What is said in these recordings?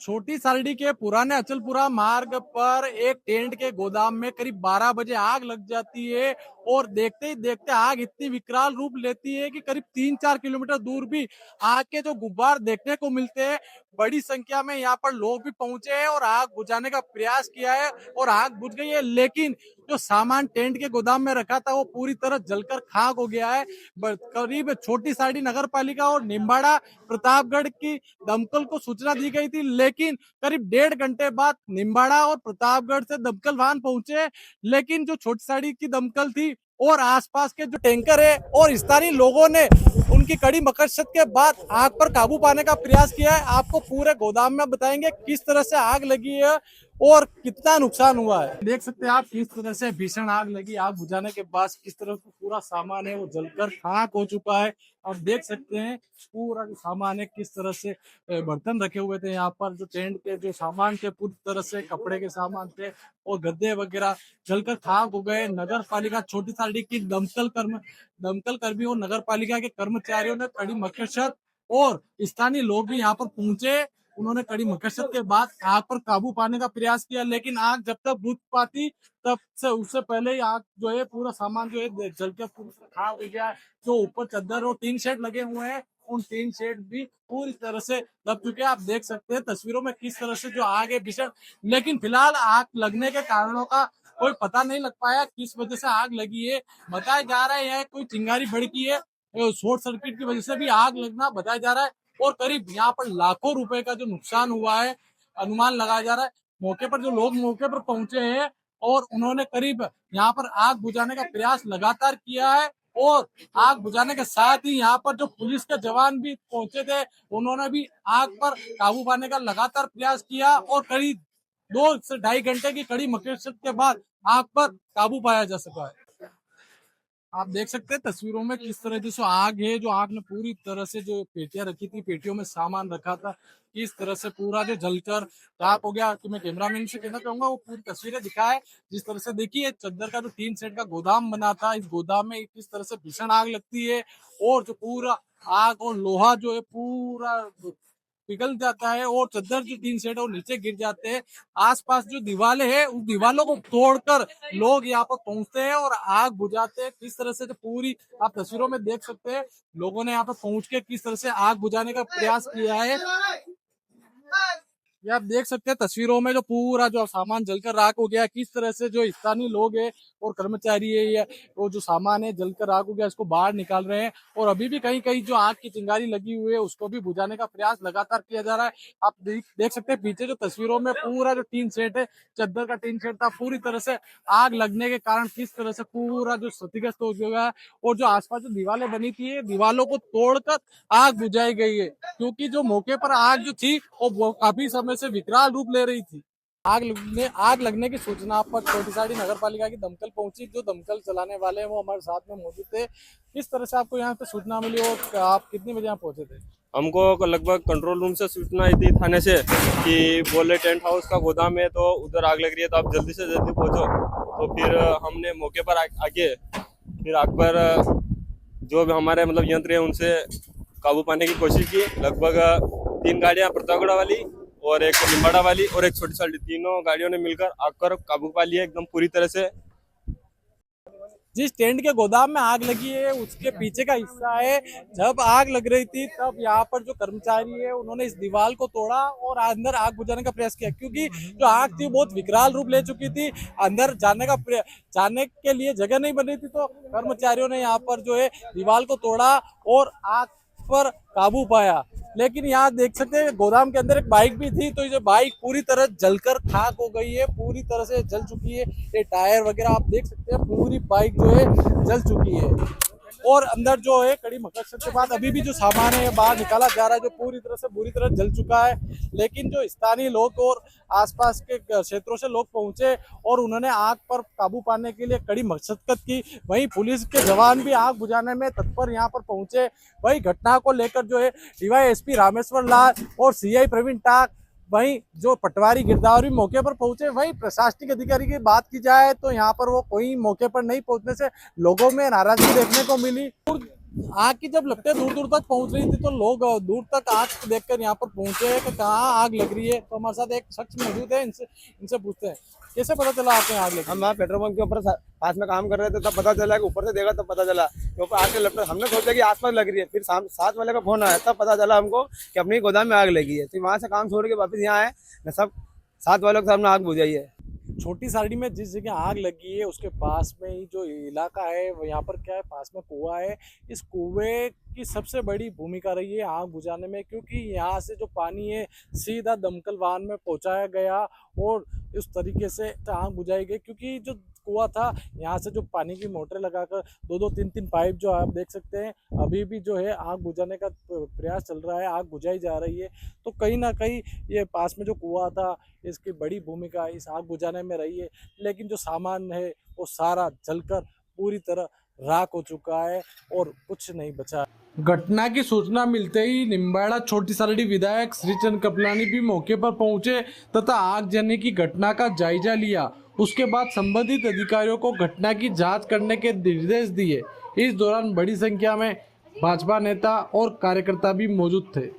छोटी सारडी के पुराने अचलपुरा मार्ग पर एक टेंट के गोदाम में करीब 12 बजे आग लग जाती है और देखते ही देखते आग इतनी विकराल रूप लेती है कि करीब 3-4 किलोमीटर दूर भी आग के जो गुब्बार देखने को मिलते हैं। बड़ी संख्या में यहाँ पर लोग भी पहुंचे हैं और आग बुझाने का प्रयास किया है और आग बुझ गई है, लेकिन जो सामान टेंट के गोदाम में रखा था वो पूरी तरह जलकर खाक हो गया है। करीब छोटी सारडी नगर पालिका और निम्बाड़ा प्रतापगढ़ की दमकल को सूचना दी गई थी, लेकिन करीब 1.5 घंटे बाद निम्बाड़ा और प्रतापगढ़ से दमकल वाहन पहुंचे, लेकिन जो छोटी साड़ी की दमकल थी और आसपास के जो टैंकर है और स्थानीय लोगों ने उनकी कड़ी मकसद के बाद आग पर काबू पाने का प्रयास किया है। आपको पूरे गोदाम में बताएंगे किस तरह से आग लगी है और कितना नुकसान हुआ है। देख सकते हैं आप किस तरह से भीषण आग लगी। आग बुझाने के बाद किस तरह से पूरा सामान है वो जलकर खाक हो चुका है। आप देख सकते हैं पूरा जो सामान है किस तरह से बर्तन रखे हुए थे यहाँ पर, जो टेंट के जो सामान थे पूरी तरह से कपड़े के सामान थे और गद्दे वगैरह जलकर खाक हो गए। नगर पालिका छोटी सारडी की दमकल कर्मी और नगर पालिका के कर्मचारियों ने कड़ी मकसद और स्थानीय लोग भी यहाँ पर पहुंचे। उन्होंने कड़ी मकसद के बाद आग पर काबू पाने का प्रयास किया, लेकिन आग जब तक बुझ पाती तब से उससे पहले ही आग जो है पूरा सामान जो है जल के खाक हो गया। जो ऊपर चद्दर और टीन शेड लगे हुए हैं उन टीन शेड भी पूरी तरह से दब चुके हैं। आप देख सकते हैं तस्वीरों में किस तरह से जो आग है भीषण, लेकिन फिलहाल आग लगने के कारणों का कोई पता नहीं लग पाया किस वजह से आग लगी है। बताया जा रहा है कोई चिंगारी भड़की है, शॉर्ट सर्किट की वजह से भी आग लगना बताया जा रहा है और करीब यहाँ पर लाखों रुपए का जो नुकसान हुआ है अनुमान लगाया जा रहा है। मौके पर जो लोग मौके पर पहुंचे हैं और उन्होंने करीब यहाँ पर आग बुझाने का प्रयास लगातार किया है और आग बुझाने के साथ ही यहाँ पर जो पुलिस के जवान भी पहुंचे थे उन्होंने भी आग पर काबू पाने का लगातार प्रयास किया और करीब 2 से ढाई घंटे की कड़ी मशक्कत के बाद आग पर काबू पाया जा सका है। आप देख सकते हैं तस्वीरों में किस तरह की जो आग है, जो आग ने पूरी तरह से जो पेटियां रखी थी, पेटियों में सामान रखा था, किस तरह से पूरा जो जलकर राख हो गया। कि मैं कैमरामैन से कहना चाहूंगा वो पूरी तस्वीरें दिखाए जिस तरह से। देखिए चद्दर का जो 3 सेट का गोदाम बना था, इस गोदाम में किस तरह से भीषण आग लगती है और जो पूरा आग और लोहा जो है पूरा पिघल जाता है और चद्दर जो 3 सेट है वो नीचे गिर जाते हैं। आसपास जो दीवारें हैं उस दीवारों को तोड़कर लोग यहाँ पर पहुंचते हैं और आग बुझाते हैं। किस तरह से जो पूरी आप तस्वीरों में देख सकते हैं लोगों ने यहाँ पर पहुंच के किस तरह से आग बुझाने का प्रयास किया है। ये आप देख सकते हैं तस्वीरों में जो पूरा जो सामान जलकर राख हो गया, किस तरह से जो स्थानीय लोग हैं और कर्मचारी है या वो जो सामान है जलकर राख हो गया इसको बाहर निकाल रहे हैं और अभी भी कहीं कहीं जो आग की चिंगारी लगी हुई है उसको भी बुझाने का प्रयास लगातार किया जा रहा है। आप देख सकते हैं पीछे जो तस्वीरों में पूरा जो 3 सेट है, चद्दर का 3 सेट था, पूरी तरह से आग लगने के कारण किस तरह से पूरा जो क्षतिग्रस्त हो गया है और जो आसपास जो दीवारें बनी थी दीवारों को तोड़कर आग बुझाई गई है, क्योंकि जो मौके पर आग जो थी वो काफी समय से विकराल रूप ले रही थी। आग लगने की सूचना पर छोटी साड़ी नगर पालिका की दमकल पहुंची। जो दमकल चलाने वाले हैं वो हमारे साथ में मौजूद थे। किस तरह से आपको यहाँ पे सूचना मिली और आप कितनी बजे यहाँ पहुंचे थे? हमको लगभग कंट्रोल रूम से सूचना आई थी थाने से कि बोले टेंट हाउस का गोदाम है तो उधर आग लग रही है, तो आप जल्दी से जल्दी पहुंचो। तो फिर हमने मौके पर आके फिर आग पर जो भी हमारे मतलब यंत्र है उनसे काबू पाने की कोशिश की। लगभग 3 गाड़ियां प्रतापगढ़ वाली और एक निम्बाड़ा वाली और एक छोटी साड़ी, तीनों गाड़ियों ने मिलकर आग पर काबू पा लिया एकदम पूरी तरह से। जिस टेंट के गोदाम में आग लगी है उसके पीछे का हिस्सा है। जब आग लग रही थी तब यहाँ पर जो कर्मचारी है उन्होंने इस दीवार को तोड़ा और अंदर आग बुझाने का प्रयास किया, क्योंकि जो आग थी बहुत विकराल रूप ले चुकी थी। अंदर जाने के लिए जगह नहीं बन रही थी, तो कर्मचारियों ने यहाँ पर जो है दीवार को तोड़ा और आग पर काबू पाया। लेकिन यहाँ देख सकते हैं गोदाम के अंदर एक बाइक भी थी, तो ये बाइक पूरी तरह जलकर खाक हो गई है, पूरी तरह से जल चुकी है। ये टायर वगैरह आप देख सकते हैं पूरी बाइक जो है जल चुकी है और अंदर जो है कड़ी मकसद के बाद अभी भी जो सामान है बाहर निकाला जा रहा है, जो पूरी तरह से बुरी तरह जल चुका है। लेकिन जो स्थानीय लोग और आसपास के क्षेत्रों से लोग पहुंचे और उन्होंने आग पर काबू पाने के लिए कड़ी मशक्कत की। वहीं पुलिस के जवान भी आग बुझाने में तत्पर यहाँ पर पहुंचे। वही घटना को लेकर जो है डीवाईएसपी रामेश्वर लाल और सीआई प्रवीण टाक, वहीं जो पटवारी गिरदावरी मौके पर पहुंचे। वहीं प्रशासनिक अधिकारी की बात की जाए तो यहाँ पर वो कोई मौके पर नहीं पहुंचने से लोगों में नाराजगी देखने को मिली। आग की जब लपटें दूर दूर तक पहुंच रही थी तो लोग दूर तक आग देखकर यहाँ पर पहुंचे कि कहाँ आग लग रही है। तो हमारे साथ एक शख्स मौजूद है, इनसे इनसे पूछते हैं कैसे पता चला आपको यहाँ आग लगी। हम वहाँ पेट्रोल पंप के ऊपर पास में काम कर रहे थे, तब पता चला कि ऊपर से देखा तब पता चला कि ऊपर आग के लपटें। हमने सोचा कि आसपास लग रही है, फिर साथ वाले का फोन आया तब पता चला हमको कि अपनी गोदाम में आग लगी है। फिर वहाँ से काम छोड़ के वापस यहाँ आए, मैं सब साथ वालों के सामने आग बुझाई है। छोटी साड़ी में जिस जगह आग लगी है उसके पास में ही जो इलाका है वो यहाँ पर क्या है, पास में कुआं है। इस कुएं की सबसे बड़ी भूमिका रही है आग बुझाने में, क्योंकि यहाँ से जो पानी है सीधा दमकल वाहन में पहुँचाया गया और इस तरीके से आग बुझाई गई। क्योंकि जो कुआं था यहाँ से जो पानी की मोटरें लगाकर दो तीन पाइप जो आप देख सकते हैं, अभी भी जो है आग बुझाने का प्रयास चल रहा है, आग बुझाई जा रही है। तो कहीं ना कहीं ये पास में जो कुआं था इसकी बड़ी भूमिका इस आग बुझाने में रही है। लेकिन जो सामान है वो सारा जलकर पूरी तरह राख हो चुका है और कुछ नहीं बचा। घटना की सूचना मिलते ही निम्बाड़ा छोटी सारडी विधायक श्रीचंद कपलानी भी मौके पर पहुंचे तथा आग जलने की घटना का जायजा लिया। उसके बाद संबंधित अधिकारियों को घटना की जांच करने के निर्देश दिए। इस दौरान बड़ी संख्या में भाजपा नेता और कार्यकर्ता भी मौजूद थे।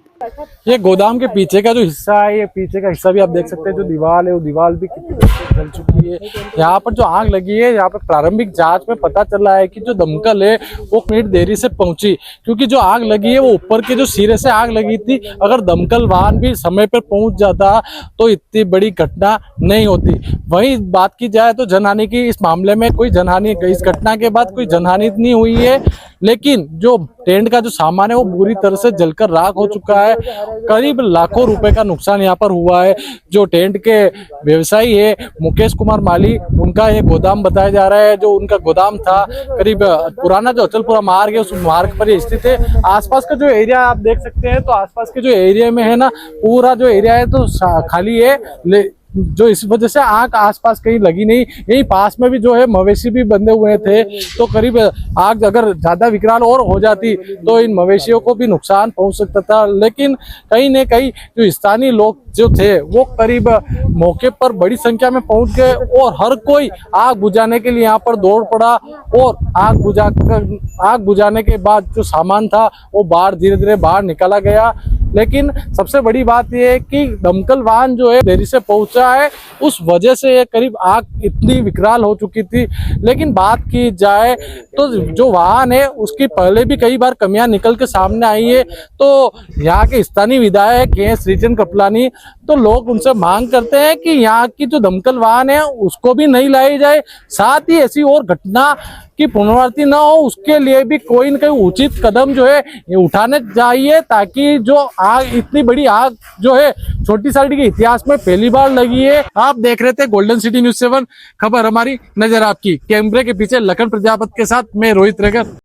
ये गोदाम के पीछे का जो हिस्सा है, ये पीछे का हिस्सा भी आप देख सकते हैं, जो दीवार है वो दीवार भी कितनी देर से जल चुकी है। यहाँ पर जो आग लगी है, यहाँ पर प्रारंभिक जांच में पता चला है कि जो दमकल है वो मिनट देरी से पहुंची, क्योंकि जो आग लगी है वो ऊपर के जो सिरे से आग लगी थी। अगर दमकल वाहन भी समय पर पहुंच जाता तो इतनी बड़ी घटना नहीं होती। वहीं बात की जाए तो जनहानि की, इस मामले में कोई जनहानि, इस घटना के बाद कोई जनहानि नहीं हुई है, लेकिन जो टेंट का जो सामान है वो बुरी तरह से जलकर राख हो चुका है। करीब लाखों रुपए का नुकसान यहाँ पर हुआ है। जो टेंट के व्यवसायी है मुकेश कुमार माली, उनका ये गोदाम बताया जा रहा है। जो उनका गोदाम था करीब पुराना जो अचलपुरा मार्ग है उस मार्ग पर स्थित है। आसपास का जो एरिया आप देख सकते हैं, तो आसपास के जो एरिया में है ना, पूरा जो एरिया है तो खाली है, जो इस वजह से आग आसपास कहीं लगी नहीं। यही पास में भी जो है मवेशी भी बंधे हुए थे, तो करीब आग अगर ज्यादा विकराल और हो जाती तो इन मवेशियों को भी नुकसान पहुंच सकता था। लेकिन कहीं न कहीं जो स्थानीय लोग जो थे वो करीब मौके पर बड़ी संख्या में पहुंच गए और हर कोई आग बुझाने के लिए यहाँ पर दौड़ पड़ा। और आग बुझाने के बाद जो सामान था वो बाहर धीरे धीरे बाहर निकाला गया। लेकिन सबसे बड़ी बात यह है कि दमकल वाहन जो है देरी से पहुंचा है, उस वजह से ये करीब आग इतनी विकराल हो चुकी थी। लेकिन बात की जाए तो जो वाहन है उसकी पहले भी कई बार कमियां निकल के सामने आई है। तो यहाँ के स्थानीय विधायक हैं श्रीचंद कपलानी, तो लोग उनसे मांग करते हैं कि यहाँ की जो दमकल वाहन है उसको भी नहीं लाई जाए, साथ ही ऐसी और घटना की पुनरावृत्ति न हो उसके लिए भी कोई न कोई उचित कदम जो है ये उठाने चाहिए, ताकि जो आग, इतनी बड़ी आग जो है छोटी सारडी के इतिहास में पहली बार लगी है। आप देख रहे थे गोल्डन सिटी न्यूज़ 7, खबर हमारी नजर आपकी। कैमरे के पीछे लखन प्रजापति के साथ मैं रोहित रेगर।